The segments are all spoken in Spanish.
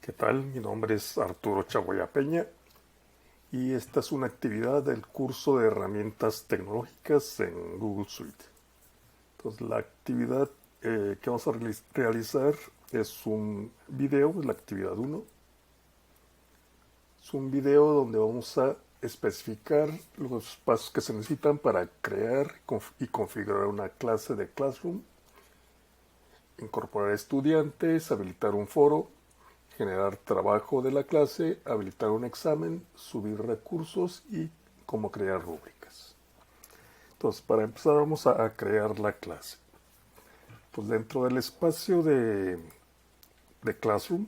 ¿Qué tal? Mi nombre es Arturo Chaguaya Peña y esta es una actividad del curso de herramientas tecnológicas en Google Suite. Entonces, la actividad que vamos a realizar es un video, es la actividad uno. Es un video donde vamos a especificar los pasos que se necesitan para crear y configurar una clase de Classroom, incorporar estudiantes, habilitar un foro, generar trabajo de la clase, habilitar un examen, subir recursos y cómo crear rúbricas. Entonces, para empezar vamos a crear la clase. Pues dentro del espacio de Classroom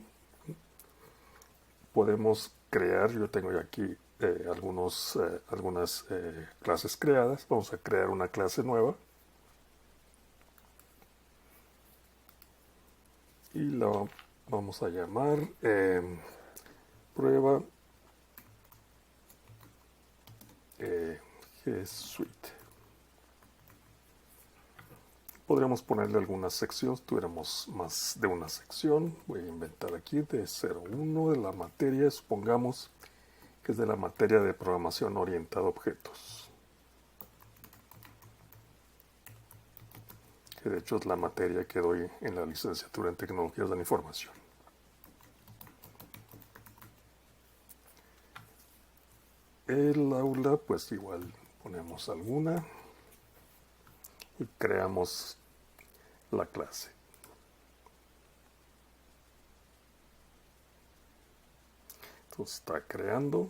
podemos crear, yo tengo ya aquí algunas clases creadas. Vamos a crear una clase nueva y la vamos a llamar prueba G Suite. Podríamos ponerle algunas secciones, tuviéramos más de una sección. Voy a inventar aquí de 01 de la materia, supongamos que es de la materia de programación orientada a objetos, que de hecho es la materia que doy en la licenciatura en tecnologías de la información. El aula, pues igual ponemos alguna y creamos la clase. Entonces está creando.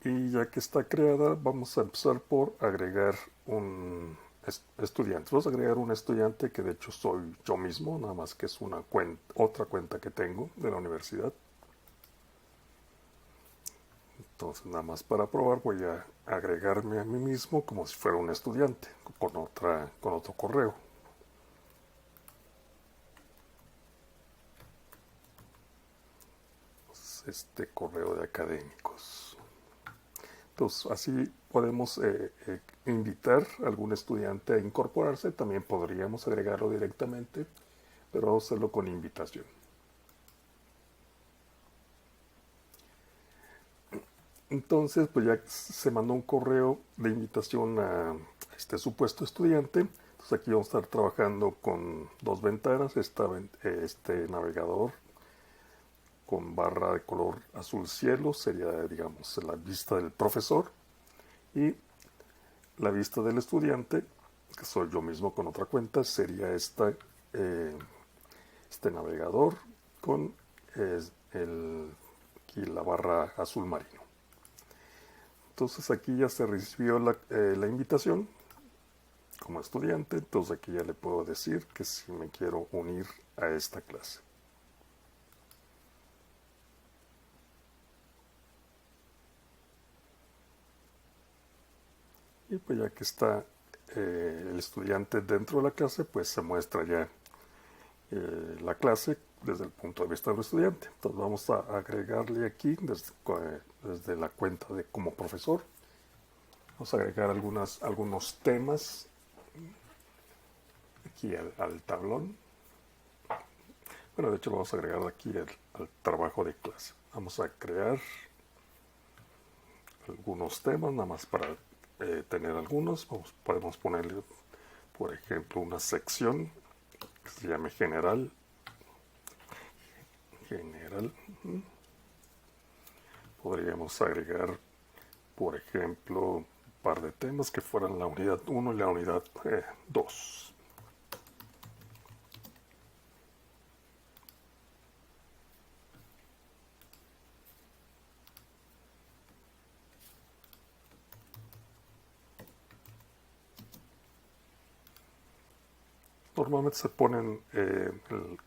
Y ya que está creada, vamos a empezar por agregar un estudiante. Vamos a agregar un estudiante que de hecho soy yo mismo, nada más que es una otra cuenta que tengo de la universidad. Entonces, nada más para probar, voy a agregarme a mí mismo como si fuera un estudiante, con otro correo. Este correo de académicos. Entonces, así podemos invitar a algún estudiante a incorporarse. También podríamos agregarlo directamente, pero vamos a hacerlo con invitación. Entonces, pues ya se mandó un correo de invitación a este supuesto estudiante. Entonces aquí vamos a estar trabajando con dos ventanas. Este navegador con barra de color azul cielo sería, digamos, la vista del profesor, y la vista del estudiante, que soy yo mismo con otra cuenta, sería este navegador con aquí la barra azul marino. Entonces aquí ya se recibió la invitación como estudiante. Entonces aquí ya le puedo decir que si me quiero unir a esta clase. Y pues ya que está el estudiante dentro de la clase, pues se muestra ya la clase desde el punto de vista del estudiante. Entonces vamos a agregarle aquí desde la cuenta de como profesor. Vamos a agregar algunos temas aquí al tablón. Bueno, de hecho lo vamos a agregar aquí al trabajo de clase. Vamos a crear algunos temas, nada más para tener algunos. Podemos ponerle, por ejemplo, una sección que se llame general. Podríamos agregar, por ejemplo, un par de temas que fueran la unidad 1 y la unidad 2. Normalmente se ponen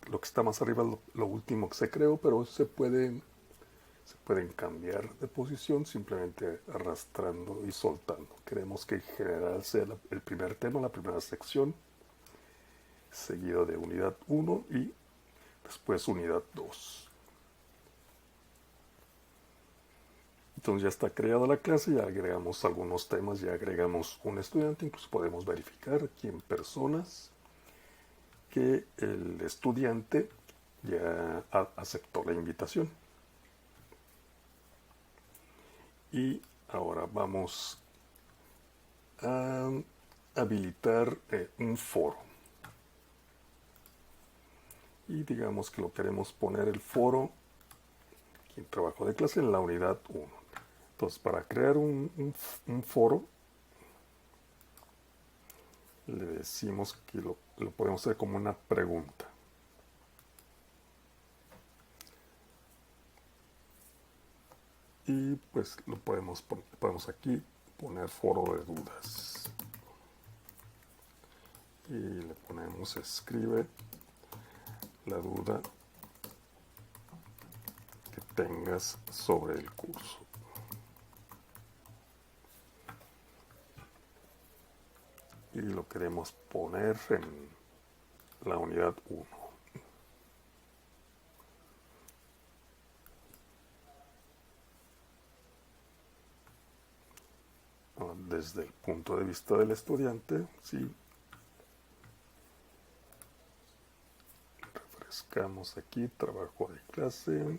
lo que está más arriba, lo último que se creó, pero se pueden cambiar de posición simplemente arrastrando y soltando. Queremos que en general sea el primer tema, la primera sección, seguido de unidad 1 y después unidad 2. Entonces ya está creada la clase, ya agregamos algunos temas, ya agregamos un estudiante, incluso podemos verificar aquí en personas que el estudiante ya aceptó la invitación. Y ahora vamos a habilitar un foro. Y digamos que lo queremos poner el foro aquí en trabajo de clase en la unidad 1. Entonces, para crear un foro, le decimos que lo podemos hacer como una pregunta. Y pues lo podemos aquí poner foro de dudas. Y le ponemos escribe la duda que tengas sobre el curso. Y lo queremos poner en la unidad 1. Desde el punto de vista del estudiante, sí. Refrescamos aquí, trabajo de clase.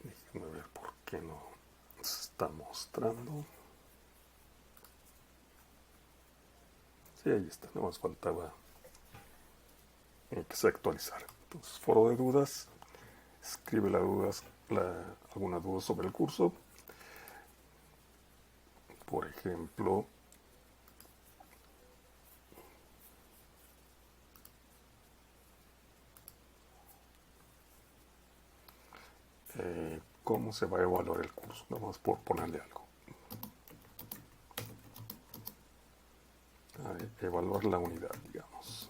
Déjenme ver por qué no se está mostrando. Sí, ahí está, no más faltaba que se actualizara. Entonces, foro de dudas, escribe alguna duda sobre el curso. Por ejemplo, ¿cómo se va a evaluar el curso? Vamos por ponerle algo. Evaluar la unidad, digamos.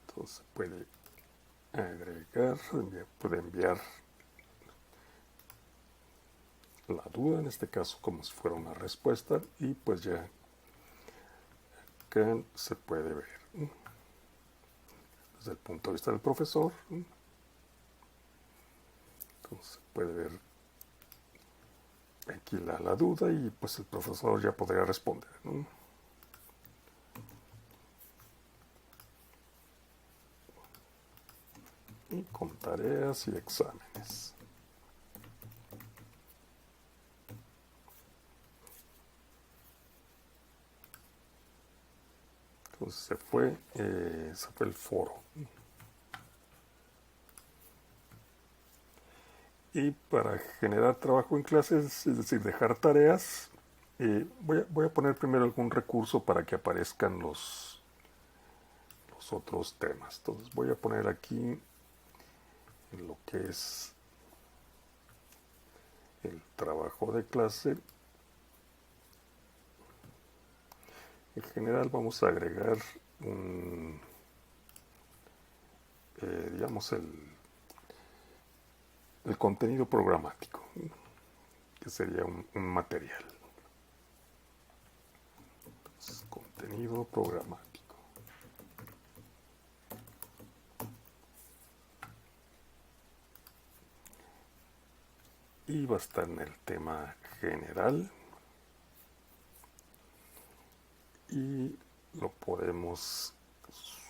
Entonces puede agregar, puede enviar la duda, en este caso como si fuera una respuesta, y pues ya acá se puede ver desde el punto de vista del profesor. Entonces se puede ver aquí la duda y pues el profesor ya podría responder, ¿no? Y con tareas y exámenes. Entonces se fue el foro. Y para generar trabajo en clases, es decir, dejar tareas, voy a poner primero algún recurso para que aparezcan los otros temas. Entonces voy a poner aquí lo que es el trabajo de clase. En general vamos a agregar digamos el contenido programático, que sería un material. Entonces, contenido programático. Y va a estar en el tema general. Y lo podemos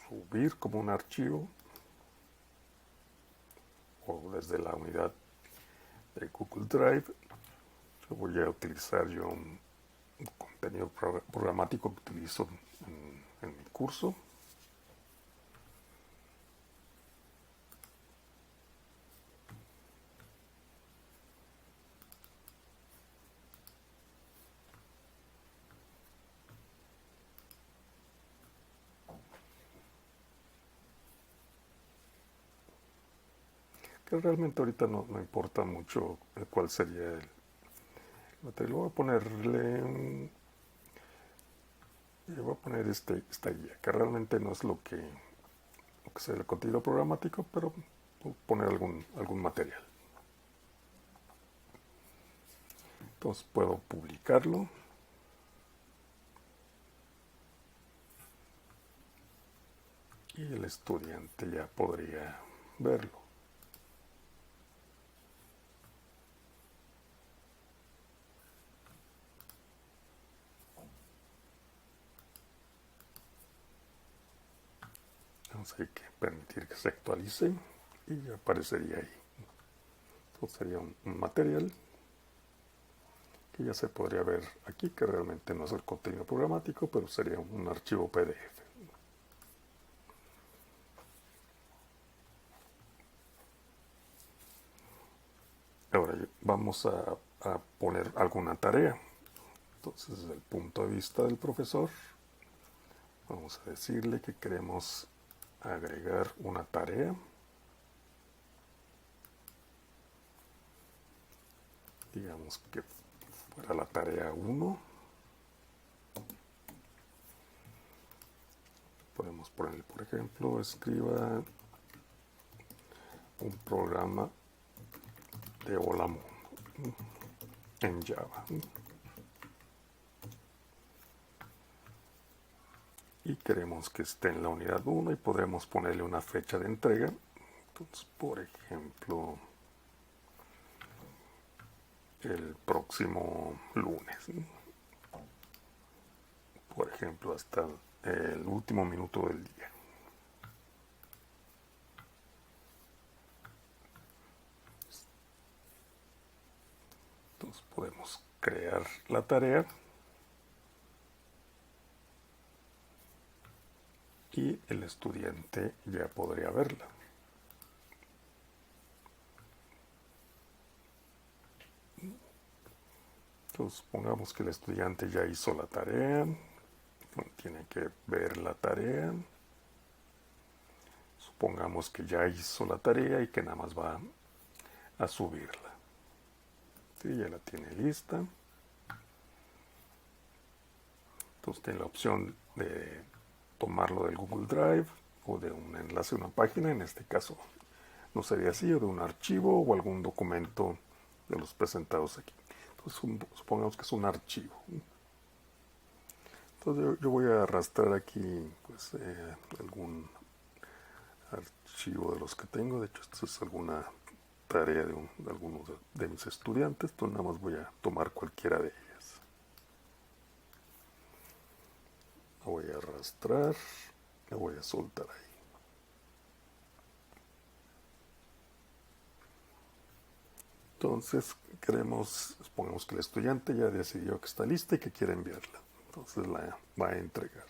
subir como un archivo o desde la unidad de Google Drive. Yo voy a utilizar un contenido programático que utilizo en mi curso. Que realmente ahorita no importa mucho cuál sería el material. Voy a poner esta guía, que realmente no es lo que sea el contenido programático, pero voy a poner algún material. Entonces puedo publicarlo. y el estudiante ya podría verlo. Entonces hay que permitir que se actualice y ya aparecería ahí. Entonces sería un material que ya se podría ver aquí, que realmente no es el contenido programático, pero sería un archivo PDF. Ahora vamos a poner alguna tarea. Entonces, desde el punto de vista del profesor, vamos a decirle que queremos agregar una tarea. Digamos que fuera la tarea 1. Podemos ponerle, por ejemplo, escriba un programa de Hola Mundo en Java. Y queremos que esté en la unidad 1 y podremos ponerle una fecha de entrega. Entonces, por ejemplo, el próximo lunes. Por ejemplo, hasta el último minuto del día. Entonces podemos crear la tarea y el estudiante ya podría verla. Entonces supongamos que el estudiante ya hizo la tarea, tiene que ver la tarea. Supongamos que ya hizo la tarea y que nada más va a subirla. Sí, ya la tiene lista. Entonces tiene la opción de tomarlo del Google Drive o de un enlace a una página, en este caso no sería así, o de un archivo o algún documento de los presentados aquí. Entonces supongamos que es un archivo. Entonces yo voy a arrastrar aquí pues, algún archivo de los que tengo. De hecho, esto es alguna tarea de algunos de mis estudiantes. Entonces nada más voy a tomar cualquiera de ellas. La voy a arrastrar, la voy a soltar ahí. Entonces supongamos que el estudiante ya decidió que está lista y que quiere enviarla. Entonces la va a entregar.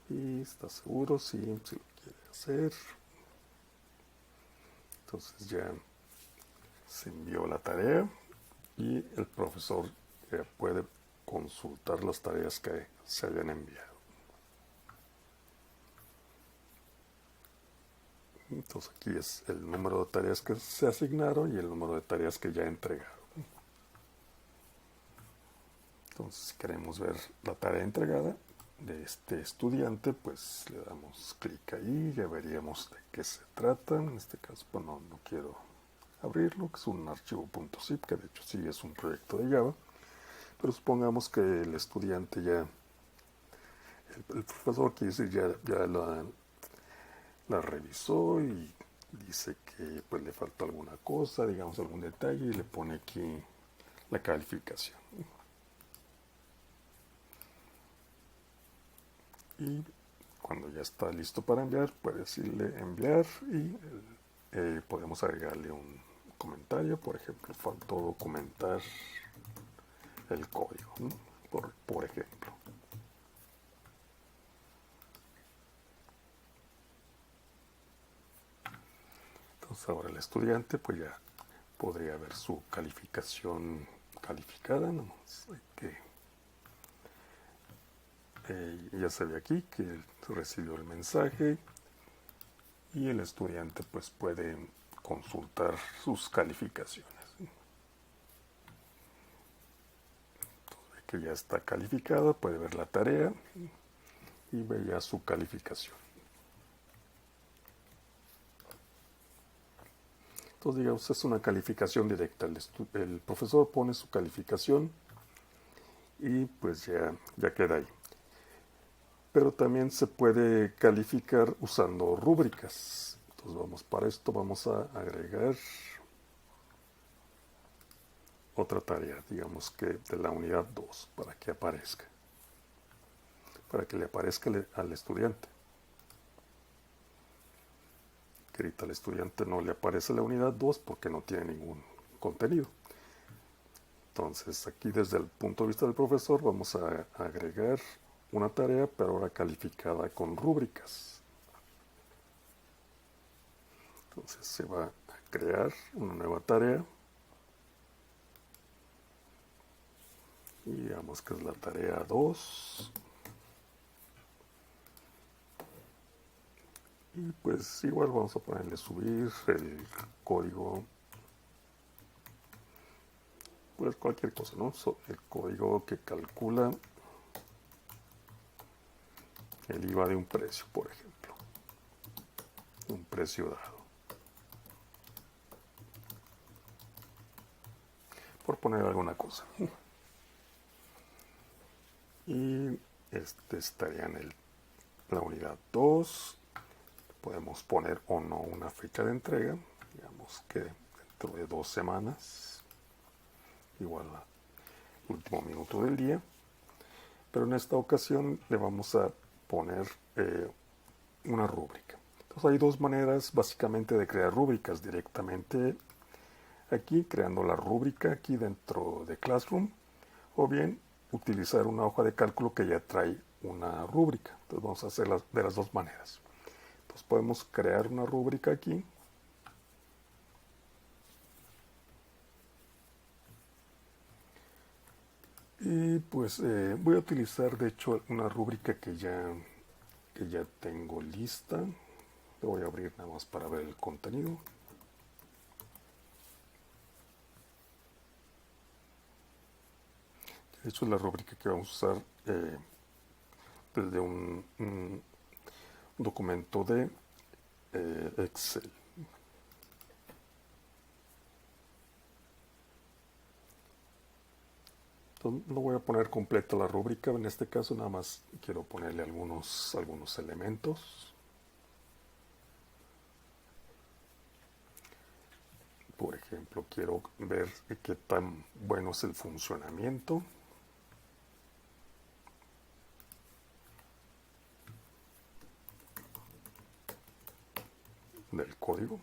Y está seguro, sí, si lo quiere hacer. Entonces ya se envió la tarea y el profesor ya puede consultar las tareas que se hayan enviado. Entonces aquí es el número de tareas que se asignaron y el número de tareas que ya entregaron. Entonces si queremos ver la tarea entregada de este estudiante, pues le damos clic ahí, ya veríamos de qué se trata. En este caso, pues no quiero abrirlo, que es un archivo .zip, que de hecho sí es un proyecto de Java, pero supongamos que el estudiante ya, el profesor quiere decir, ya la revisó y dice que pues le falta alguna cosa, digamos algún detalle, y le pone aquí la calificación. Y cuando ya está listo para enviar, puede decirle enviar y podemos agregarle un comentario. Por ejemplo, faltó documentar el código, ¿no? por ejemplo. Entonces ahora el estudiante pues ya podría ver su calificación calificada, ¿no? Hay que ya se ve aquí que recibió el mensaje y el estudiante pues puede consultar sus calificaciones. Entonces, que ya está calificada, puede ver la tarea y ve ya su calificación. Entonces, digamos, es una calificación directa. El profesor pone su calificación y pues ya queda ahí. pero también se puede calificar usando rúbricas. Entonces para esto vamos a agregar otra tarea, digamos que de la unidad 2, para que aparezca, para que le aparezca al estudiante. Que ahorita al estudiante no le aparece la unidad 2 porque no tiene ningún contenido. Entonces aquí desde el punto de vista del profesor vamos a agregar una tarea, pero ahora calificada con rúbricas. Entonces se va a crear una nueva tarea y digamos que es la tarea 2. Y pues igual vamos a ponerle subir el código, pues cualquier cosa, ¿no? El código que calcula el IVA de un precio, por ejemplo, un precio dado, por poner alguna cosa. Y este estaría en la unidad 2. Podemos poner o no una fecha de entrega, digamos que dentro de 2 semanas, igual al último minuto del día. Pero en esta ocasión le vamos a poner una rúbrica. Entonces hay dos maneras básicamente de crear rúbricas: directamente aquí creando la rúbrica aquí dentro de Classroom, o bien utilizar una hoja de cálculo que ya trae una rúbrica. Entonces vamos a hacer de las dos maneras. Entonces podemos crear una rúbrica aquí. Y pues voy a utilizar de hecho una rúbrica que ya tengo lista. Lo voy a abrir nada más para ver el contenido. De hecho, la rúbrica que vamos a usar desde un documento de Excel. Entonces, no voy a poner completa la rúbrica, en este caso nada más quiero ponerle algunos elementos. Por ejemplo, quiero ver qué tan bueno es el funcionamiento del código.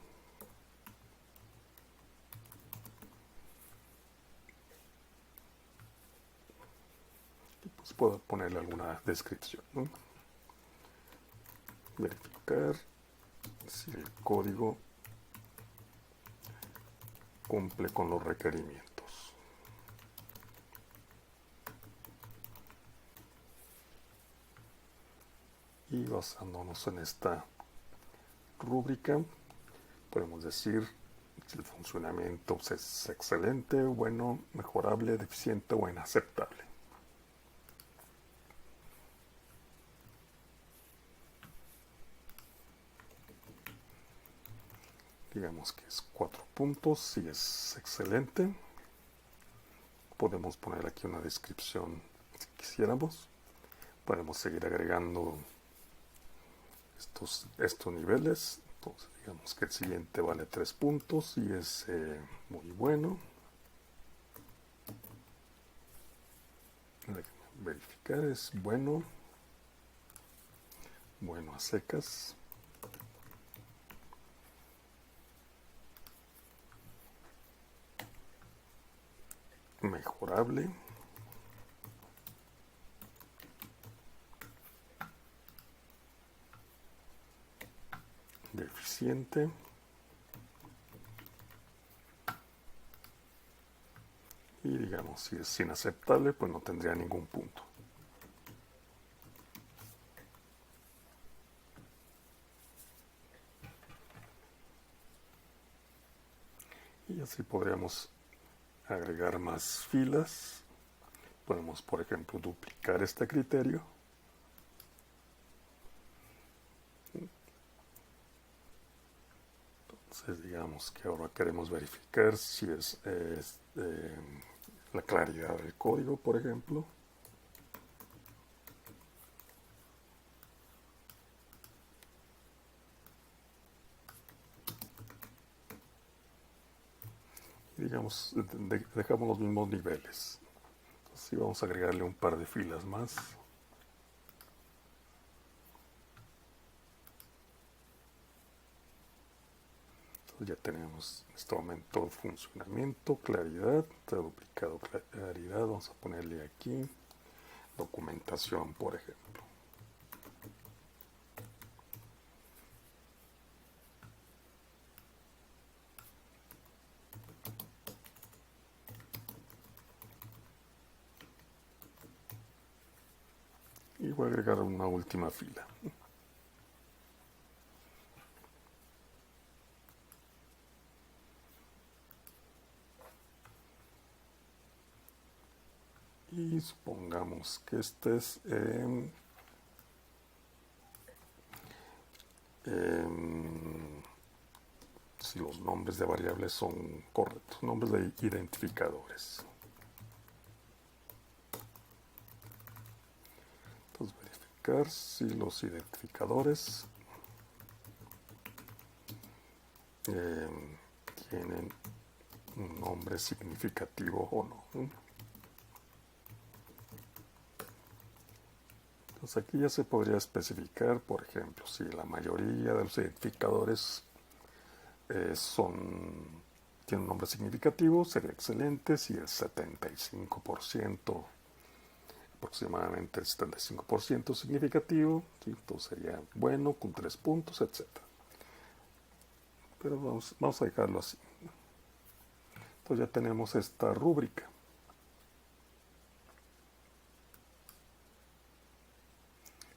Y pues puedo ponerle alguna descripción, ¿no? Verificar si el código cumple con los requerimientos. Y basándonos en esta rúbrica, podemos decir si el funcionamiento es excelente, bueno, mejorable, deficiente o inaceptable. Digamos que es 4 puntos, si es excelente. Podemos poner aquí una descripción si quisiéramos. Podemos seguir agregando estos niveles. Entonces digamos que el siguiente vale 3 puntos y es muy bueno. Verificar es bueno, bueno a secas. Mejorable. Deficiente. Y digamos, si es inaceptable, pues no tendría ningún punto. Y así podríamos agregar más filas. Podemos, por ejemplo, duplicar este criterio. Entonces, digamos que ahora queremos verificar si es la claridad del código, por ejemplo. digamos, dejamos los mismos niveles. Entonces vamos a agregarle un par de filas más. Entonces ya tenemos en este momento funcionamiento, claridad, está duplicado claridad, vamos a ponerle aquí documentación, por ejemplo. Y voy a agregar una última fila. Y supongamos que este es si los nombres de variables son correctos, nombres de identificadores. Entonces verificar si los identificadores tienen un nombre significativo o no. Entonces aquí ya se podría especificar, por ejemplo, si la mayoría de los identificadores tienen un nombre significativo, sería excelente. Si el 75%, aproximadamente el 75% significativo, ¿sí? Entonces sería bueno, con 3 puntos, etc. Pero vamos a dejarlo así. Entonces ya tenemos esta rúbrica.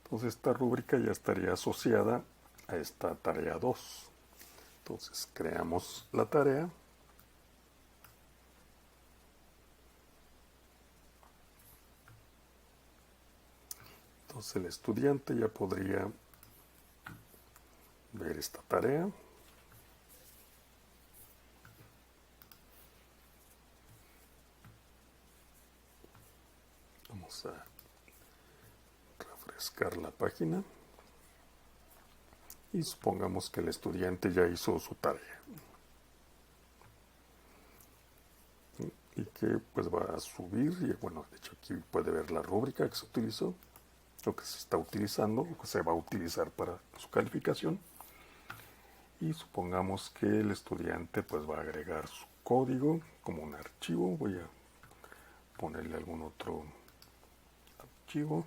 Entonces esta rúbrica ya estaría asociada a esta tarea 2. Entonces creamos la tarea. Entonces el estudiante ya podría ver esta tarea. Vamos a refrescar la página. Y supongamos que el estudiante ya hizo su tarea. Y que pues va a subir, y bueno, de hecho aquí puede ver la rúbrica que se utilizó, lo que se está utilizando, lo que se va a utilizar para su calificación. Y supongamos que el estudiante pues va a agregar su código como un archivo. Voy a ponerle algún otro archivo.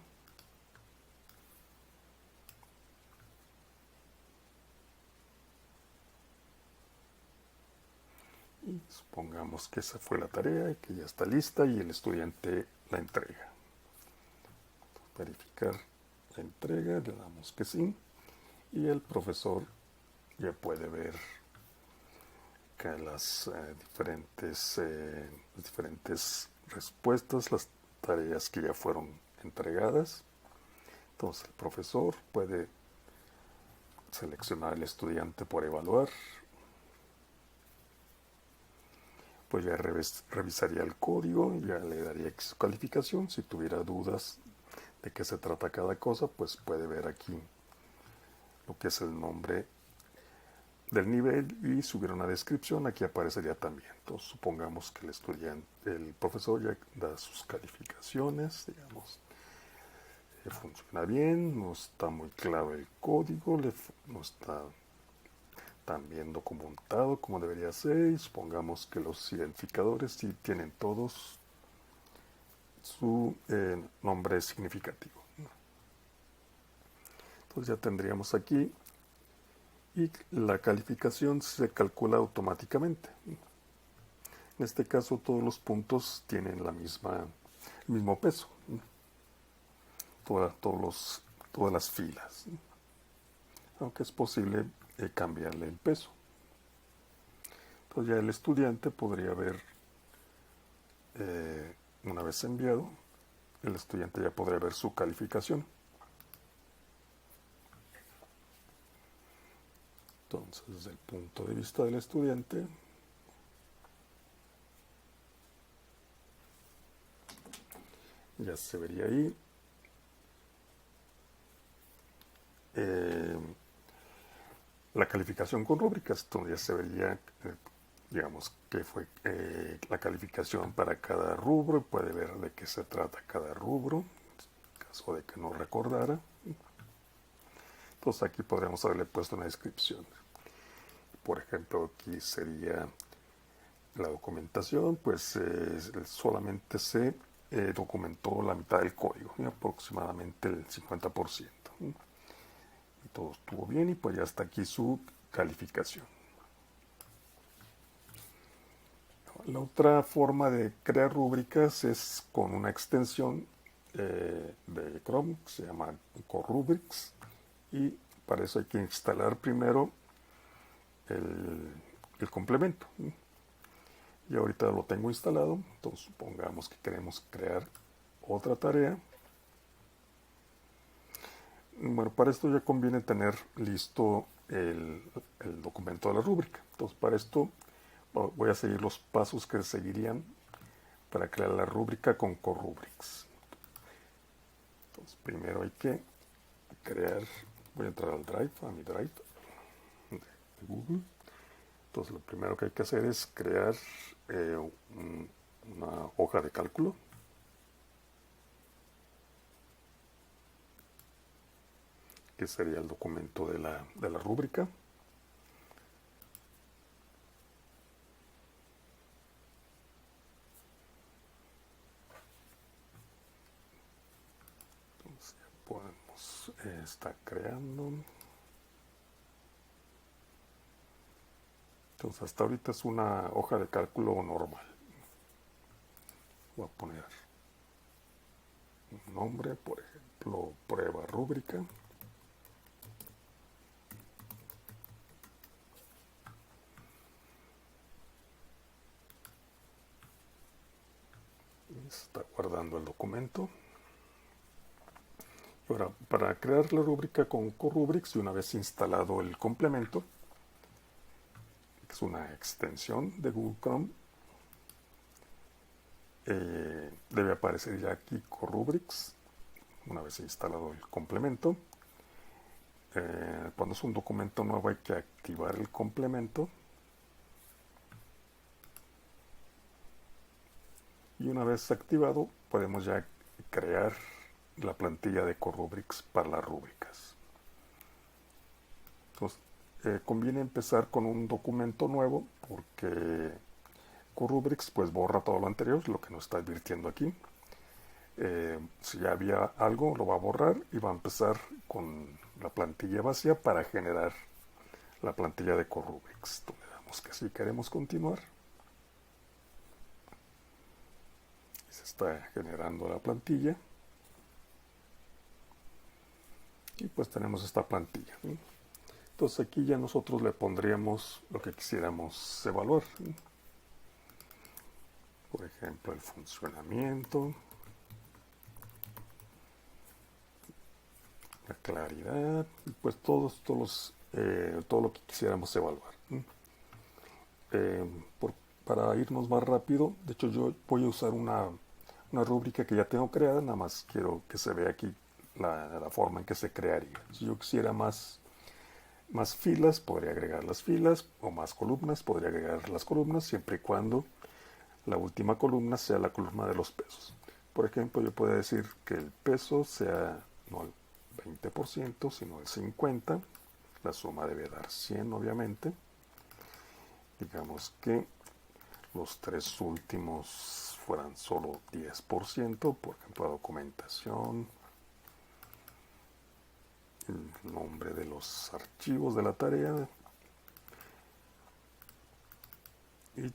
Y supongamos que esa fue la tarea y que ya está lista y el estudiante la entrega. Verificar la entrega, le damos que sí. Y el profesor ya puede ver que las diferentes respuestas, las tareas que ya fueron entregadas. Entonces el profesor puede seleccionar al estudiante por evaluar. Pues ya revisaría el código, ya le daría su calificación. Si tuviera dudas de qué se trata cada cosa, pues puede ver aquí lo que es el nombre del nivel y si hubiera una descripción, aquí aparecería también. Entonces supongamos que el profesor ya da sus calificaciones, digamos, funciona bien, no está muy claro el código, no está tan bien documentado como debería ser, y supongamos que los identificadores sí tienen todos su nombre significativo. Entonces ya tendríamos aquí, y la calificación se calcula automáticamente. En este caso todos los puntos tienen el mismo peso, todas las filas, aunque es posible cambiarle el peso. Entonces ya el estudiante podría ver, una vez enviado, el estudiante ya podría ver su calificación. Entonces, desde el punto de vista del estudiante, ya se vería ahí la calificación con rúbricas, donde ya se vería digamos, qué fue la calificación para cada rubro y puede ver de qué se trata cada rubro, en caso de que no recordara. Entonces aquí podríamos haberle puesto una descripción. Por ejemplo, aquí sería la documentación, pues solamente se documentó la mitad del código, aproximadamente el 50%. Y todo estuvo bien y pues ya está aquí su calificación. La otra forma de crear rúbricas es con una extensión de Chrome que se llama CoreRubrics, y para eso hay que instalar primero el complemento. Y ahorita lo tengo instalado, entonces supongamos que queremos crear otra tarea. Bueno, para esto ya conviene tener listo el documento de la rúbrica. Entonces para esto voy a seguir los pasos que seguirían para crear la rúbrica con CoreRubrics. Entonces primero hay que crear, voy a entrar al Drive, a mi Drive de Google. Entonces lo primero que hay que hacer es crear una hoja de cálculo. Que sería el documento de la rúbrica. Entonces ya podemos estar creando. Entonces hasta ahorita es una hoja de cálculo normal. Voy a poner un nombre, por ejemplo, prueba rúbrica. Está guardando el documento. Y ahora, para crear la rúbrica con CoreRubrics, y una vez instalado el complemento, que es una extensión de Google Chrome, debe aparecer ya aquí CoreRubrics, una vez instalado el complemento. Cuando es un documento nuevo hay que activar el complemento. Y una vez activado, podemos ya crear la plantilla de CoreRubrics para las rúbricas. Entonces, conviene empezar con un documento nuevo porque CoreRubrics pues borra todo lo anterior, lo que nos está advirtiendo aquí. Si ya había algo, lo va a borrar y va a empezar con la plantilla vacía para generar la plantilla de CoreRubrics. Le damos que sí queremos continuar. Se está generando la plantilla. Y pues tenemos esta plantilla. Entonces aquí ya nosotros le pondríamos lo que quisiéramos evaluar. Por ejemplo, el funcionamiento, la claridad, y pues todo lo que quisiéramos evaluar. Para irnos más rápido, de hecho yo voy a usar una rúbrica que ya tengo creada, nada más quiero que se vea aquí la forma en que se crearía. Si yo quisiera más filas, podría agregar las filas, o más columnas, podría agregar las columnas, siempre y cuando la última columna sea la columna de los pesos. Por ejemplo, yo puedo decir que el peso sea no el 20%, sino el 50%. La suma debe dar 100, obviamente. Digamos que los tres últimos fueran solo 10%, por ejemplo, la documentación, el nombre de los archivos de la tarea y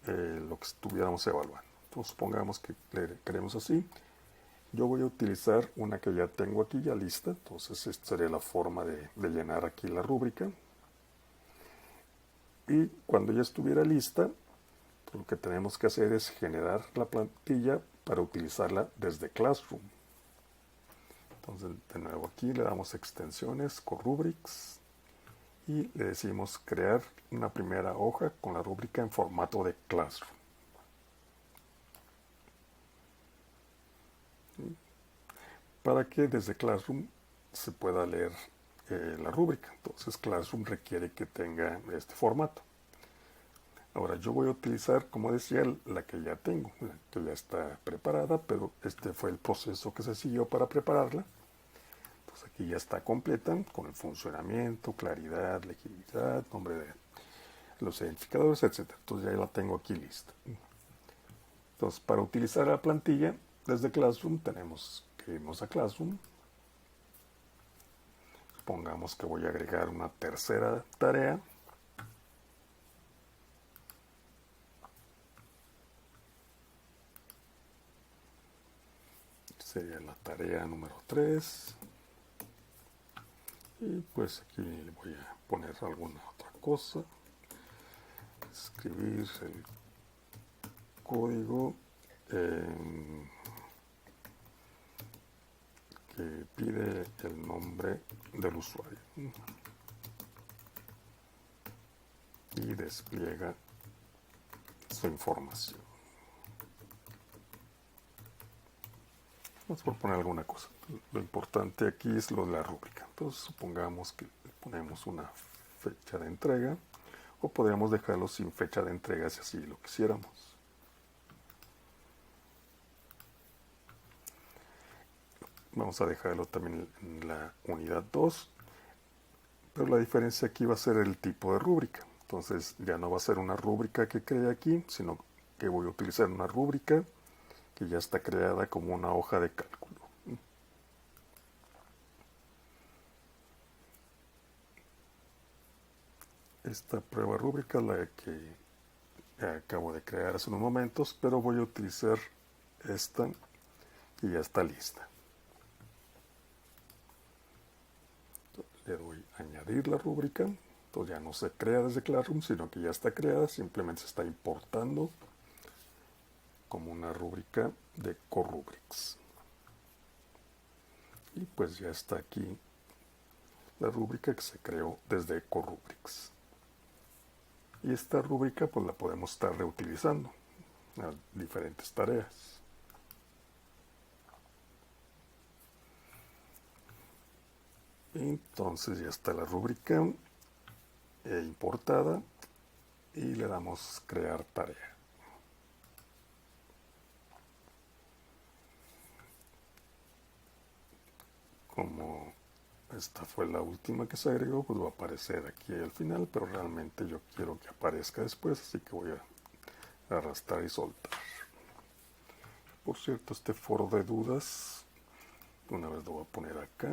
lo que estuviéramos evaluando. Entonces, supongamos que le queremos así. Yo voy a utilizar una que ya tengo aquí ya lista, entonces esta sería la forma de llenar aquí la rúbrica. Y cuando ya estuviera lista, lo que tenemos que hacer es generar la plantilla para utilizarla desde Classroom. Entonces, de nuevo aquí le damos extensiones con Rubrics y le decimos crear una primera hoja con la rúbrica en formato de Classroom. Para que desde Classroom se pueda leer la rúbrica. Entonces Classroom requiere que tenga este formato. Ahora yo voy a utilizar, como decía, la que ya tengo, la que ya está preparada, pero este fue el proceso que se siguió para prepararla. Entonces aquí ya está completa con el funcionamiento, claridad, legibilidad, nombre de los identificadores, etcétera. Entonces ya la tengo aquí lista. Entonces para utilizar la plantilla desde Classroom tenemos que irnos a Classroom. Supongamos que voy a agregar una tercera tarea. Sería la tarea número 3. Y pues aquí le voy a poner alguna otra cosa. Escribir el código que pide el nombre del usuario y despliega su información. Vamos por poner alguna cosa. Lo importante aquí es lo de la rúbrica. Entonces supongamos que le ponemos una fecha de entrega, o podríamos dejarlo sin fecha de entrega si así lo quisiéramos. Vamos a dejarlo también en la unidad 2, pero la diferencia aquí va a ser el tipo de rúbrica. Entonces ya no va a ser una rúbrica que cree aquí, sino que voy a utilizar una rúbrica que ya está creada como una hoja de cálculo. Esta prueba rúbrica es la que acabo de crear hace unos momentos, pero voy a utilizar esta y ya está lista. Entonces, le doy a añadir la rúbrica. Entonces ya no se crea desde Classroom, sino que ya está creada, simplemente se está importando como una rúbrica de Corubrics. Y pues ya está aquí la rúbrica que se creó desde Corubrics. Y esta rúbrica pues la podemos estar reutilizando a diferentes tareas. Entonces ya está la rúbrica importada y le damos crear tarea. Como esta fue la última que se agregó, pues va a aparecer aquí al final, pero realmente yo quiero que aparezca después, así que voy a arrastrar y soltar. Por cierto, este foro de dudas, una vez lo voy a poner acá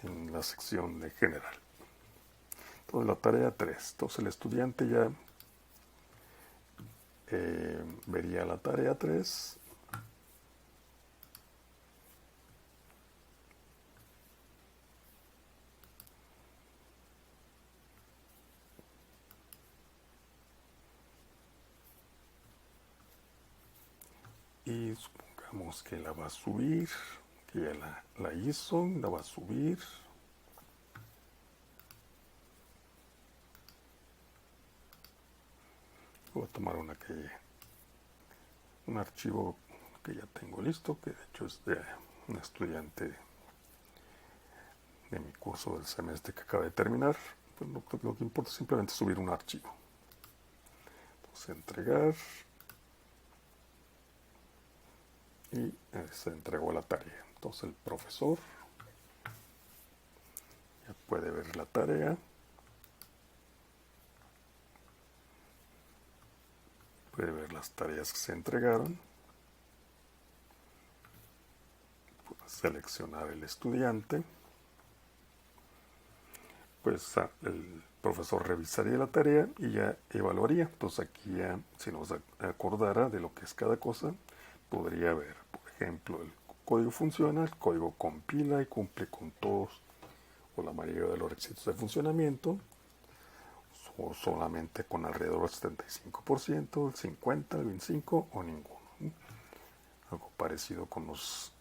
en la sección de general. Entonces la tarea 3, entonces el estudiante ya vería la tarea 3 y supongamos que la va a subir, que ya la hizo, la va a subir. Voy a tomar un archivo que ya tengo listo, que de hecho es de un estudiante de mi curso del semestre que acaba de terminar. Pues lo que importa es simplemente subir un archivo. Entonces entregar y se entregó la tarea. Entonces el profesor ya puede ver la tarea, puede ver las tareas que se entregaron, puede seleccionar el estudiante, pues el profesor revisaría la tarea y ya evaluaría. Entonces aquí ya, si nos acordara de lo que es cada cosa, podría ver, por ejemplo, el código funciona, el código compila y cumple con todos o la mayoría de los requisitos de funcionamiento, o solamente con alrededor del 75%, el 50%, el 25% o ninguno. Algo parecido con los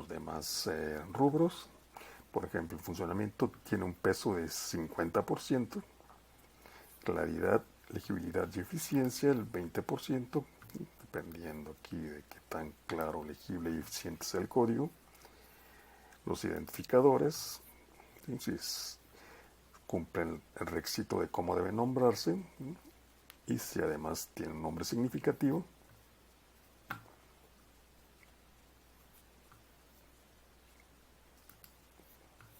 demás rubros. Por ejemplo, el funcionamiento tiene un peso de 50%, claridad, legibilidad y eficiencia el 20%, dependiendo aquí de qué tan claro, legible y eficiente sea el código. Los identificadores, si es cumplen el requisito de cómo debe nombrarse y si además tiene un nombre significativo.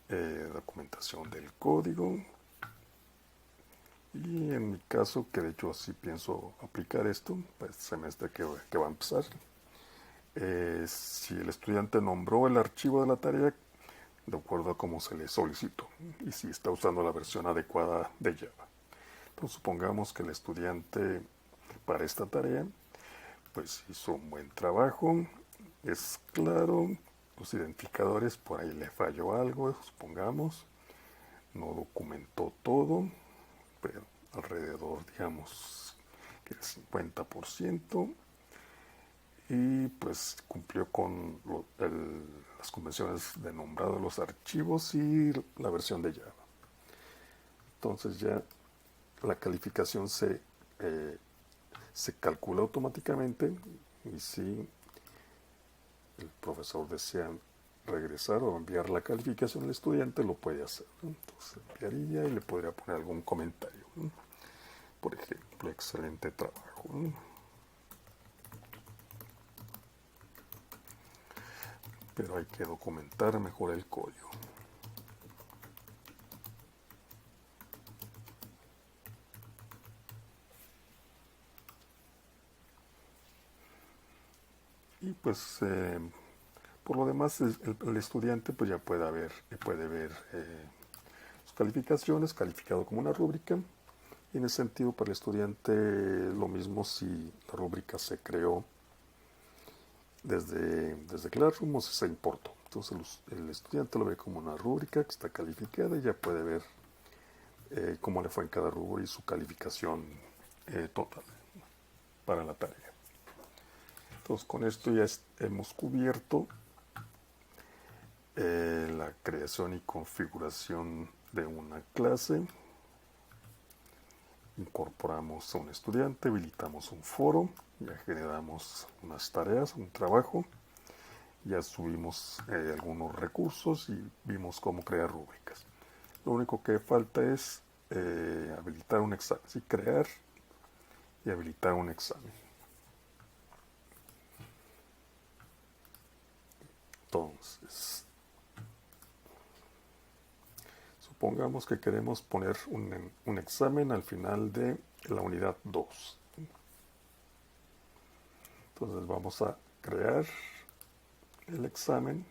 Documentación del código. Y en mi caso, que de hecho sí pienso aplicar esto, pues semestre que va a empezar, si el estudiante nombró el archivo de la tarea de acuerdo a cómo se le solicitó y si está usando la versión adecuada de Java. Entonces supongamos que el estudiante para esta tarea pues hizo un buen trabajo, es claro, los identificadores por ahí le falló algo, supongamos, no documentó todo, pero alrededor digamos que el 50%, y pues cumplió con las convenciones de nombrado de los archivos y la versión de Java. Entonces ya la calificación se calcula automáticamente y si el profesor desea regresar o enviar la calificación al estudiante, lo puede hacer, ¿no? Entonces enviaría y le podría poner algún comentario, ¿no? Por ejemplo, excelente trabajo, ¿no? Pero hay que documentar mejor el código. Y pues por lo demás el estudiante pues ya puede ver sus calificaciones, calificado como una rúbrica. Y en ese sentido para el estudiante lo mismo si la rúbrica se creó desde Classroom o si se importó. Entonces el estudiante lo ve como una rúbrica que está calificada y ya puede ver cómo le fue en cada rubro y su calificación total para la tarea. Entonces con esto ya hemos cubierto la creación y configuración de una clase. Incorporamos a un estudiante, habilitamos un foro, ya generamos unas tareas, un trabajo, ya subimos algunos recursos y vimos cómo crear rúbricas. Lo único que falta es habilitar un examen, ¿sí? Crear y habilitar un examen. Entonces, supongamos que queremos poner un examen al final de la unidad 2. Entonces vamos a crear el examen.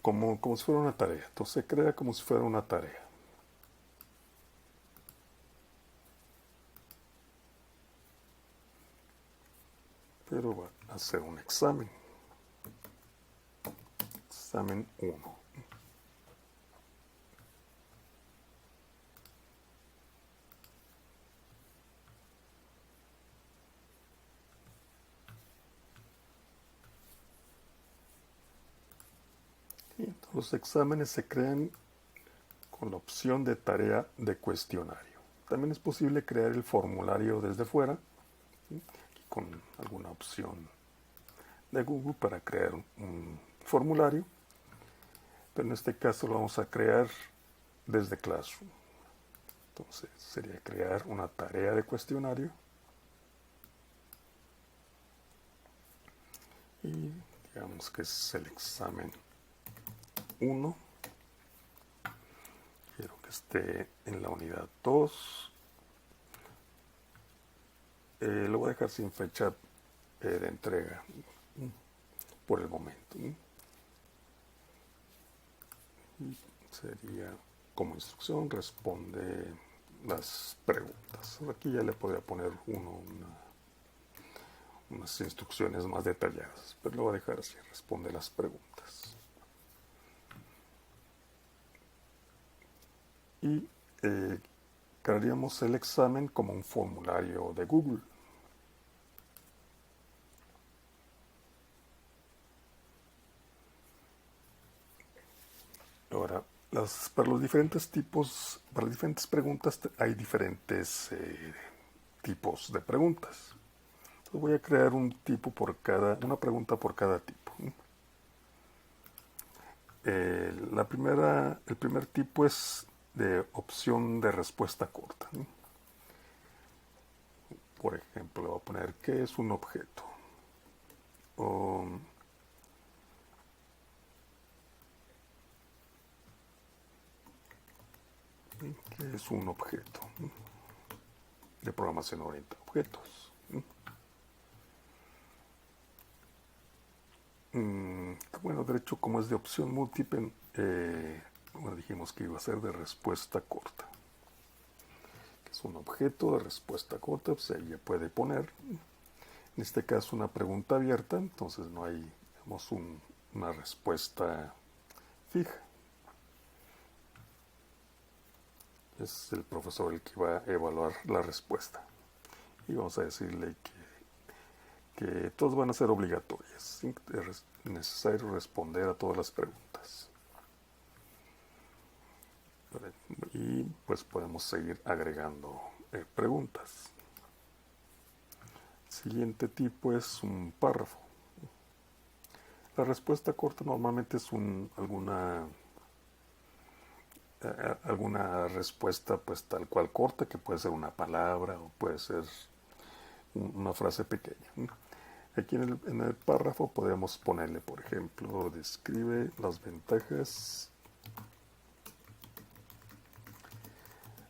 Como si fuera una tarea. Entonces se crea como si fuera una tarea. Pero va a ser un examen. Examen 1. Y los exámenes se crean con la opción de tarea de cuestionario. También es posible crear el formulario desde fuera, ¿sí? Aquí con alguna opción de Google para crear un formulario, pero en este caso lo vamos a crear desde Classroom. Entonces sería crear una tarea de cuestionario y digamos que es el examen 1. Quiero que esté en la unidad 2. Lo voy a dejar sin fecha de entrega por el momento. Y sería como instrucción, responde las preguntas. Aquí ya le podría poner unas instrucciones más detalladas, pero lo voy a dejar así, responde las preguntas. Y crearíamos el examen como un formulario de Google. Ahora, para los diferentes tipos, para las diferentes preguntas hay diferentes tipos de preguntas. Entonces voy a crear un tipo por cada, una pregunta por cada tipo. El primer tipo es de opción de respuesta corta. Por ejemplo, voy a poner ¿qué es un objeto? O ¿qué es un objeto? De programación orientada a objetos. Bueno, de hecho, como es de opción múltiple, bueno, dijimos que iba a ser de respuesta corta. Que es un objeto de respuesta corta, pues ahí ya puede poner, en este caso, una pregunta abierta, entonces no hay, digamos, una respuesta fija. Es el profesor el que va a evaluar la respuesta. Y vamos a decirle que todas van a ser obligatorias. Es necesario responder a todas las preguntas. Y pues podemos seguir agregando preguntas. El siguiente tipo es un párrafo. La respuesta corta normalmente es alguna respuesta pues tal cual corta, que puede ser una palabra o puede ser una frase pequeña. Aquí en el párrafo podemos ponerle, por ejemplo, describe las ventajas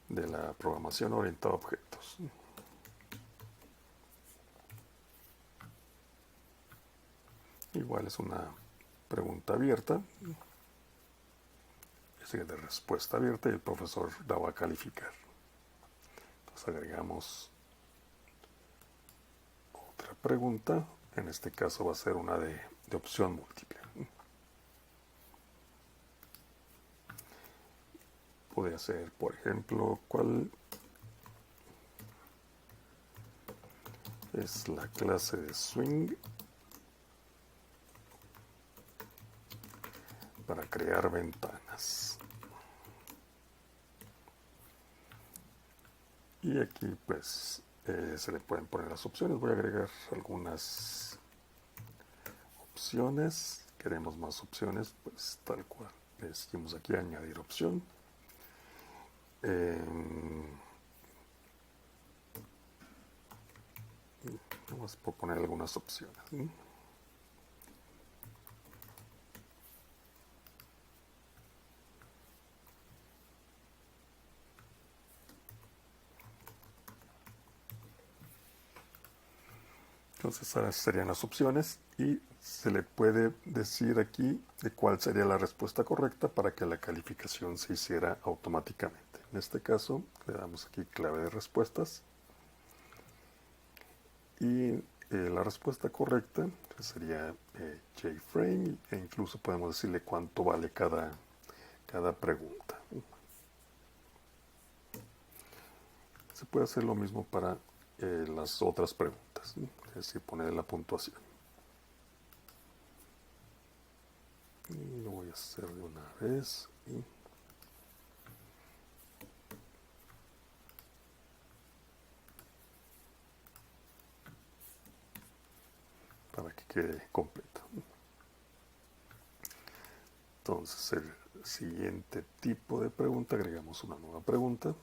de la programación orientada a objetos. Igual es una pregunta abierta, es de respuesta abierta, y el profesor la va a calificar. Entonces agregamos otra pregunta, en este caso va a ser una de opción múltiple. Podría ser, por ejemplo, ¿cuál es la clase de swing para crear ventanas? Y aquí pues se le pueden poner las opciones. Voy a agregar algunas opciones. Queremos más opciones, pues tal cual. Le decimos aquí añadir opción. Vamos a poner algunas opciones. Entonces esas serían las opciones y se le puede decir aquí de cuál sería la respuesta correcta para que la calificación se hiciera automáticamente. En este caso le damos aquí clave de respuestas y la respuesta correcta sería JFrame, e incluso podemos decirle cuánto vale cada pregunta. Se puede hacer lo mismo para las otras preguntas, es decir, poner la puntuación. Y lo voy a hacer de una vez. Para que quede completo. Entonces, el siguiente tipo de pregunta, agregamos una nueva pregunta.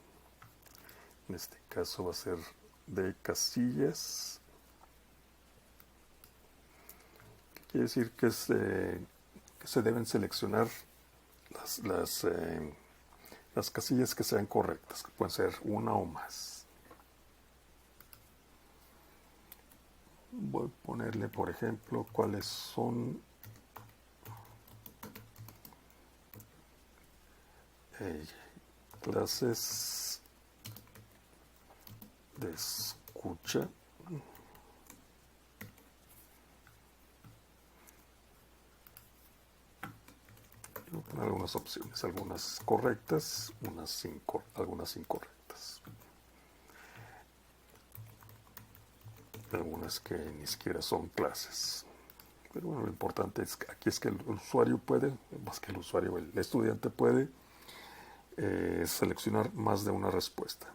En este caso va a ser de casillas. Quiere decir que se deben seleccionar las casillas que sean correctas, que pueden ser una o más. Voy a ponerle, por ejemplo, cuáles son clases de escucha. Voy a poner algunas opciones, algunas correctas, algunas incorrectas. Algunas que ni siquiera son clases. Pero bueno, lo importante aquí es que el usuario puede, más que el usuario, el estudiante puede seleccionar más de una respuesta.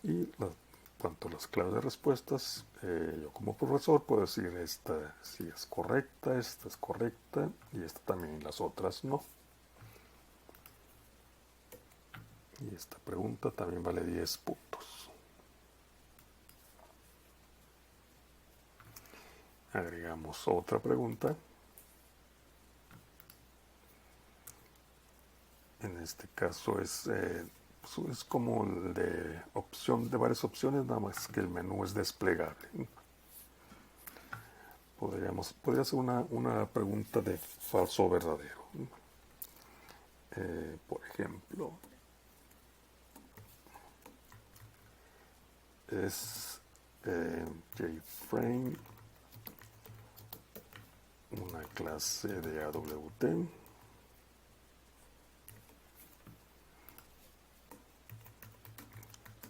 Y cuanto a las claves de respuestas, yo como profesor puedo decir esta sí es correcta, esta es correcta y esta también, las otras no. Y esta pregunta también vale 10 puntos. Agregamos otra pregunta. En este caso es como el de varias opciones, nada más que el menú es desplegable. Podría ser una pregunta de falso o verdadero. Por ejemplo, es JFrame una clase de AWT.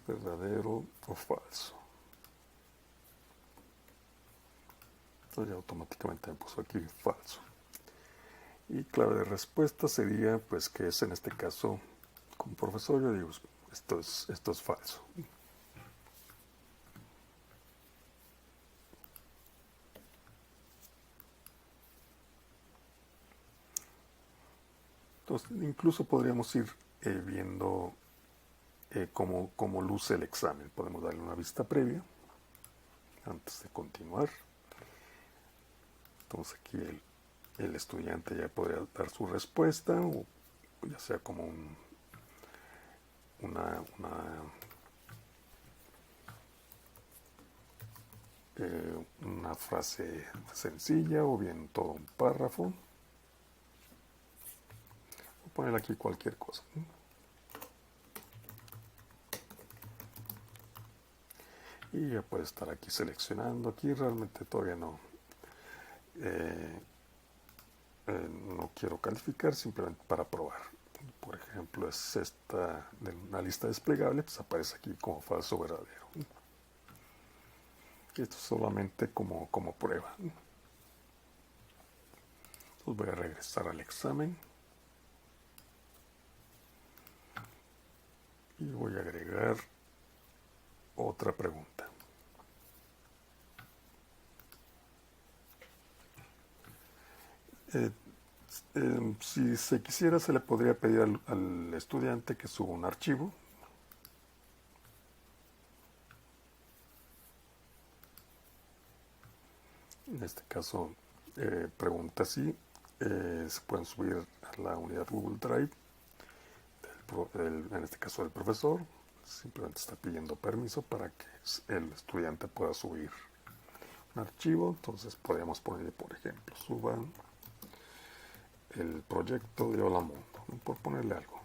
¿Verdadero o falso? Entonces ya automáticamente me puso aquí falso. Y clave de respuesta sería, pues, que es en este caso, como profesor, yo digo, esto es falso. Entonces, incluso podríamos ir viendo cómo luce el examen. Podemos darle una vista previa antes de continuar. Entonces aquí el estudiante ya podría dar su respuesta, o ya sea como una frase sencilla o bien todo un párrafo. Voy a poner aquí cualquier cosa. Y ya puede estar aquí seleccionando. Aquí realmente todavía no quiero calificar, simplemente para probar. Por ejemplo, es esta de una lista desplegable, pues aparece aquí como falso o verdadero. Y esto es solamente como prueba. Entonces voy a regresar al examen y voy a agregar otra pregunta. Si se quisiera, se le podría pedir al estudiante que suba un archivo. En este caso, pregunta si se pueden subir a la unidad Google Drive, en este caso del profesor. Simplemente está pidiendo permiso para que el estudiante pueda subir un archivo. Entonces podríamos poner, por ejemplo, suban el proyecto de Hola Mundo, por ponerle algo.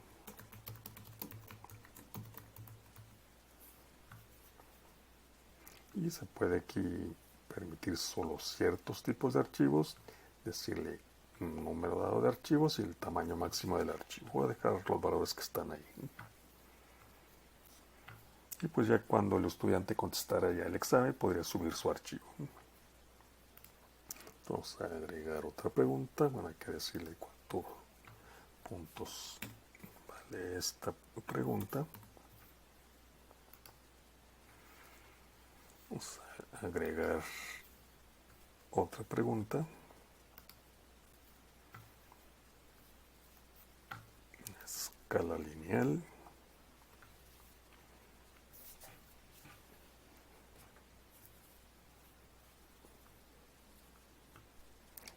Y se puede aquí permitir solo ciertos tipos de archivos, decirle un número dado de archivos y el tamaño máximo del archivo. Voy a dejar los valores que están ahí. Y pues ya cuando el estudiante contestara ya el examen, podría subir su archivo. Vamos a agregar otra pregunta. Bueno, hay que decirle cuántos puntos vale esta pregunta. Vamos a agregar otra pregunta. Escala lineal.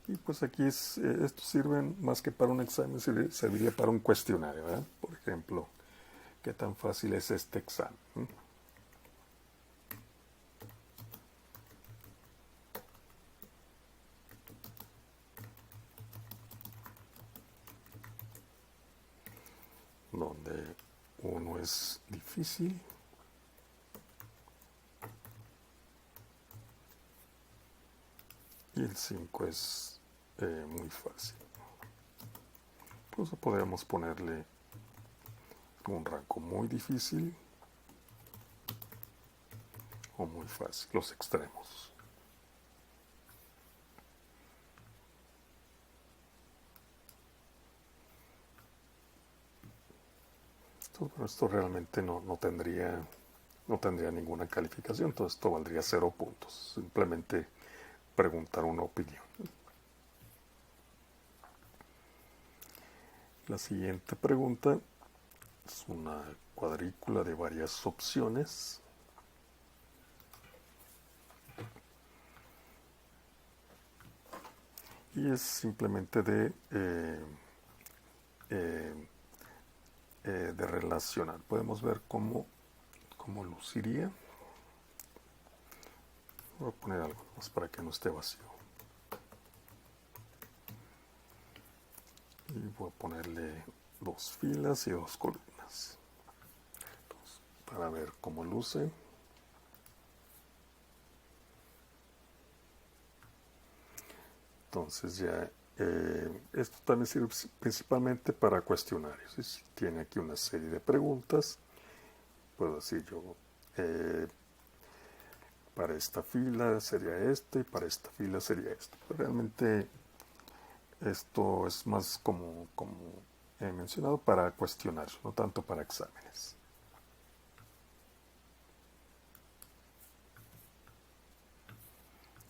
Y pues aquí esto sirve más que para un examen, serviría para un cuestionario, ¿verdad? Por ejemplo, ¿qué tan fácil es este examen? Donde 1 es difícil y el 5 es muy fácil. Incluso podríamos ponerle un rango muy difícil o muy fácil, los extremos. Esto realmente no tendría ninguna calificación, entonces esto valdría 0 puntos. Simplemente preguntar una opinión. La siguiente pregunta es una cuadrícula de varias opciones. Y es simplemente de relacionar. Podemos ver cómo luciría. Voy a poner algo más para que no esté vacío. Y voy a ponerle 2 filas y 2 columnas. Entonces, para ver cómo luce. Entonces ya esto también sirve principalmente para cuestionarios. Tiene aquí una serie de preguntas. Puedo decir yo, para esta fila sería esto y para esta fila sería esto. Pero realmente esto es más como he mencionado, para cuestionarios, no tanto para exámenes.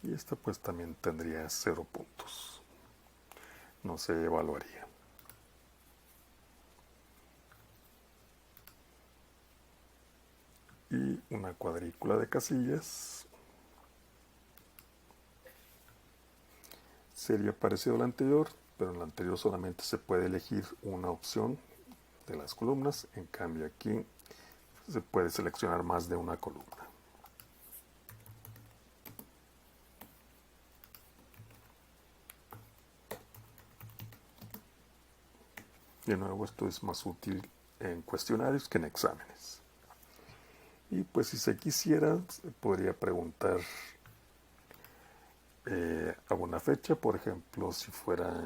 Y esta pues también tendría 0 puntos. No se evaluaría. Y una cuadrícula de casillas. Sería parecido a la anterior, pero en la anterior solamente se puede elegir una opción de las columnas. En cambio aquí se puede seleccionar más de una columna. De nuevo, esto es más útil en cuestionarios que en exámenes. Y pues si se quisiera, se podría preguntar alguna fecha, por ejemplo, si fuera,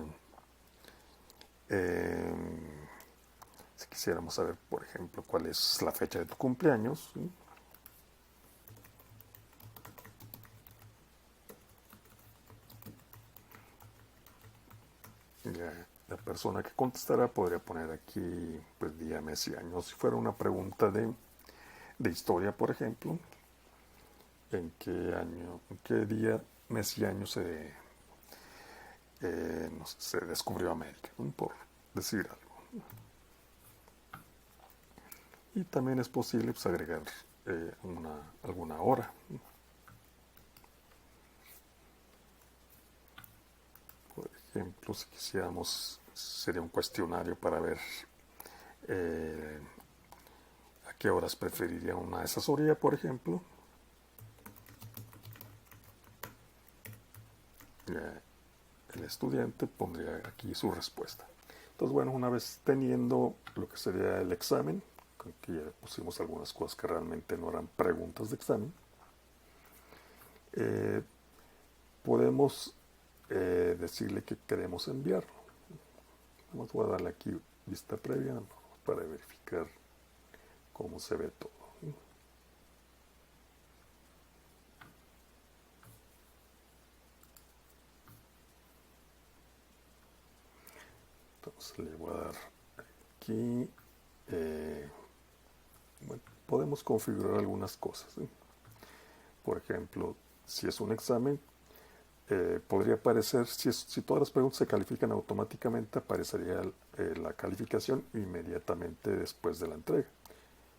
si quisiéramos saber, por ejemplo, cuál es la fecha de tu cumpleaños, ¿sí? La persona que contestará podría poner aquí pues día, mes y año. Si fuera una pregunta de historia, por ejemplo, en qué año, en qué día, mes y año no sé, se descubrió América, ¿no? Por decir algo. Y también es posible pues, agregar alguna hora. Por ejemplo, si quisiéramos, sería un cuestionario para ver a qué horas preferiría una asesoría, por ejemplo. El estudiante pondría aquí su respuesta. Entonces, bueno, una vez teniendo lo que sería el examen, que ya pusimos algunas cosas que realmente no eran preguntas de examen, podemos decirle que queremos enviarlo. Voy a darle aquí vista previa para verificar cómo se ve todo. Entonces le voy a dar aquí. Bueno, podemos configurar algunas cosas. ¿Sí? Por ejemplo, si es un examen, podría aparecer, si todas las preguntas se califican automáticamente, aparecería la calificación inmediatamente después de la entrega.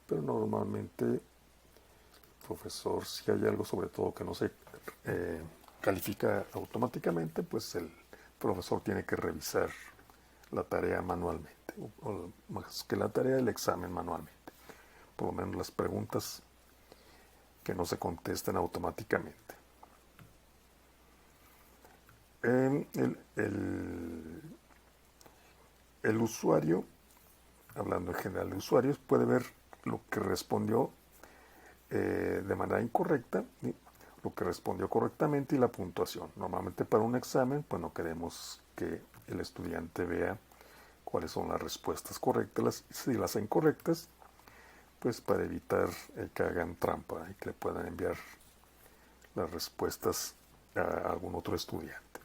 Pero normalmente el profesor, si hay algo sobre todo que no se califica automáticamente, pues el profesor tiene que revisar la tarea manualmente, o más que la tarea, el examen manualmente. Por lo menos las preguntas que no se contesten automáticamente. El usuario, hablando en general de usuarios, puede ver lo que respondió de manera incorrecta, ¿sí? Lo que respondió correctamente y la puntuación. Normalmente para un examen, pues no queremos que el estudiante vea cuáles son las respuestas correctas. Si las incorrectas, pues para evitar que hagan trampa y que le puedan enviar las respuestas a algún otro estudiante.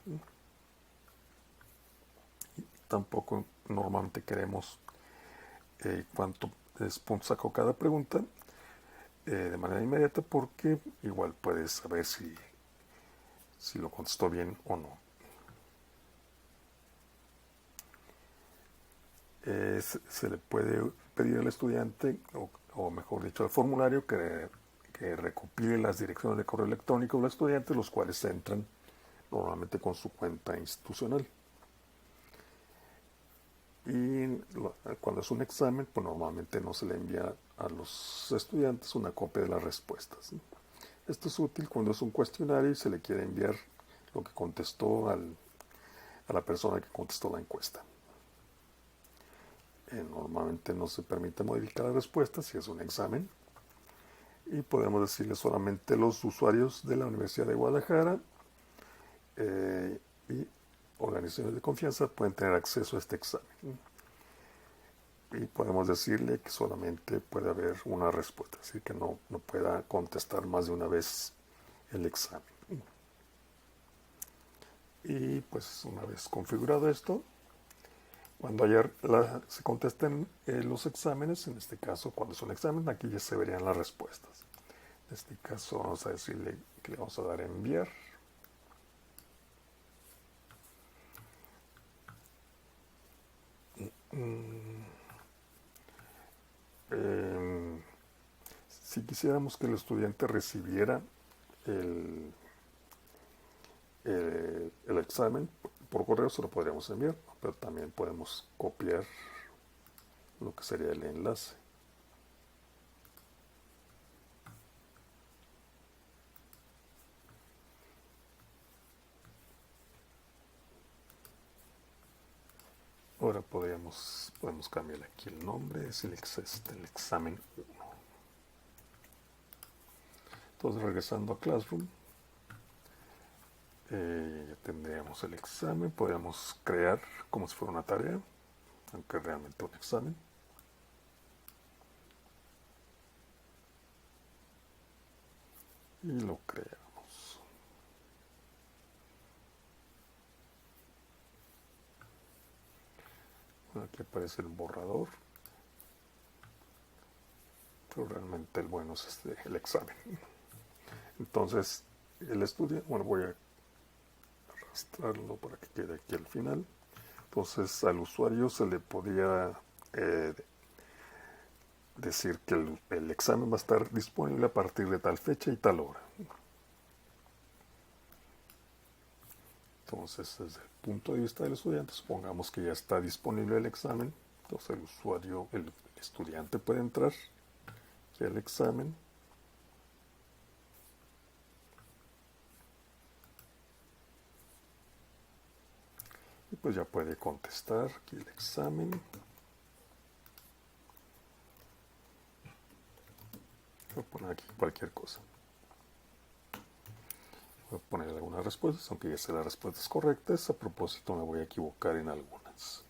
Tampoco normalmente queremos cuánto puntos sacó cada pregunta de manera inmediata, porque igual puedes saber si lo contestó bien o no. Se le puede pedir al estudiante, o mejor dicho al formulario, que recopile las direcciones de correo electrónico de los estudiantes, los cuales entran normalmente con su cuenta institucional. Y cuando es un examen, pues normalmente no se le envía a los estudiantes una copia de las respuestas. Esto es útil cuando es un cuestionario y se le quiere enviar lo que contestó a la persona que contestó la encuesta. Normalmente no se permite modificar las respuestas si es un examen, y podemos decirle solamente los usuarios de la Universidad de Guadalajara y organizaciones de confianza pueden tener acceso a este examen. Y podemos decirle que solamente puede haber una respuesta, así que no pueda contestar más de una vez el examen. Y pues una vez configurado esto, cuando se contesten los exámenes, en este caso cuando es un examen, aquí ya se verían las respuestas. En este caso vamos a decirle que le vamos a dar a enviar. Si quisiéramos que el estudiante recibiera el examen por correo, se lo podríamos enviar, pero también podemos copiar lo que sería el enlace. Ahora podemos cambiar aquí el nombre, es el examen 1. Entonces, regresando a Classroom, ya tendríamos el examen. Podríamos crear como si fuera una tarea, aunque realmente un examen. Y lo creamos. Aquí aparece el borrador, pero realmente el bueno es el examen. Entonces, el estudio, voy a arrastrarlo para que quede aquí al final. Entonces, al usuario se le podía decir que el examen va a estar disponible a partir de tal fecha y tal hora. Entonces, desde el punto de vista del estudiante, supongamos que ya está disponible el examen. Entonces, el usuario, el estudiante puede entrar aquí al examen. Y pues ya puede contestar aquí el examen. Voy a poner aquí cualquier cosa. Voy a poner algunas respuestas, aunque ya sé las respuestas correctas. A propósito, me voy a equivocar en algunas.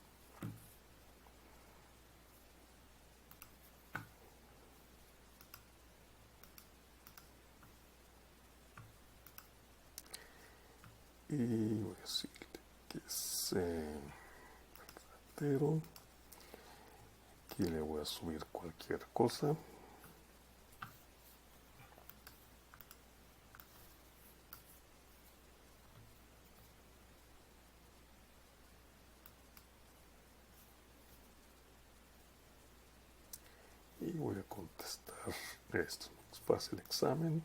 Y voy a decir que es verdadero. Aquí le voy a subir cualquier cosa. Y voy a contestar esto. Pasa el examen.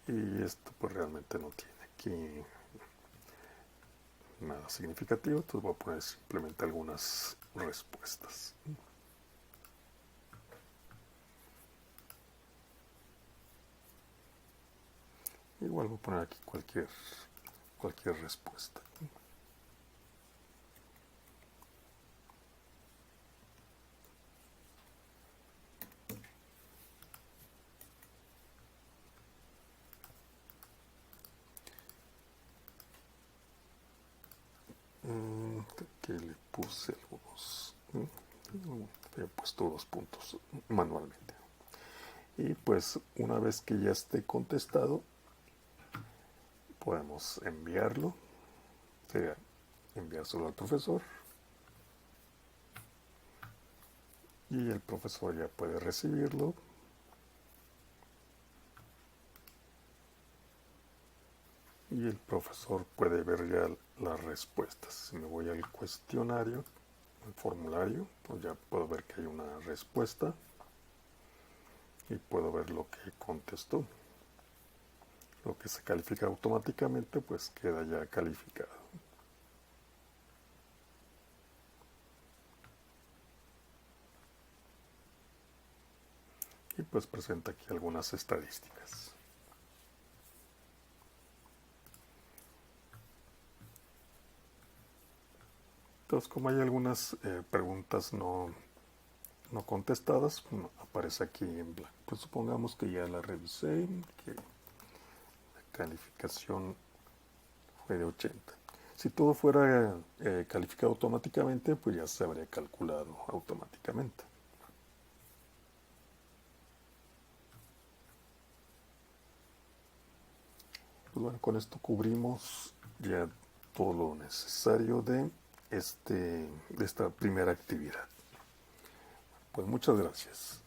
Y esto pues realmente no tiene aquí nada significativo. Entonces voy a poner simplemente algunas respuestas. Igual voy a poner aquí cualquier respuesta. Que le puse algo He puesto 2 puntos manualmente. Y pues una vez que ya esté contestado, podemos enviarlo, sería enviárselo al profesor, y el profesor ya puede recibirlo y el profesor puede ver ya las respuestas. Si me voy al cuestionario, al formulario, pues ya puedo ver que hay una respuesta y puedo ver lo que contestó. Lo que se califica automáticamente pues queda ya calificado. Y pues presenta aquí algunas estadísticas. Entonces, como hay algunas preguntas no contestadas, bueno, aparece aquí en blanco. Pues supongamos que ya la revisé, que la calificación fue de 80. Si todo fuera calificado automáticamente, pues ya se habría calculado automáticamente. Pues bueno, con esto cubrimos ya todo lo necesario de esta primera actividad. Pues muchas gracias.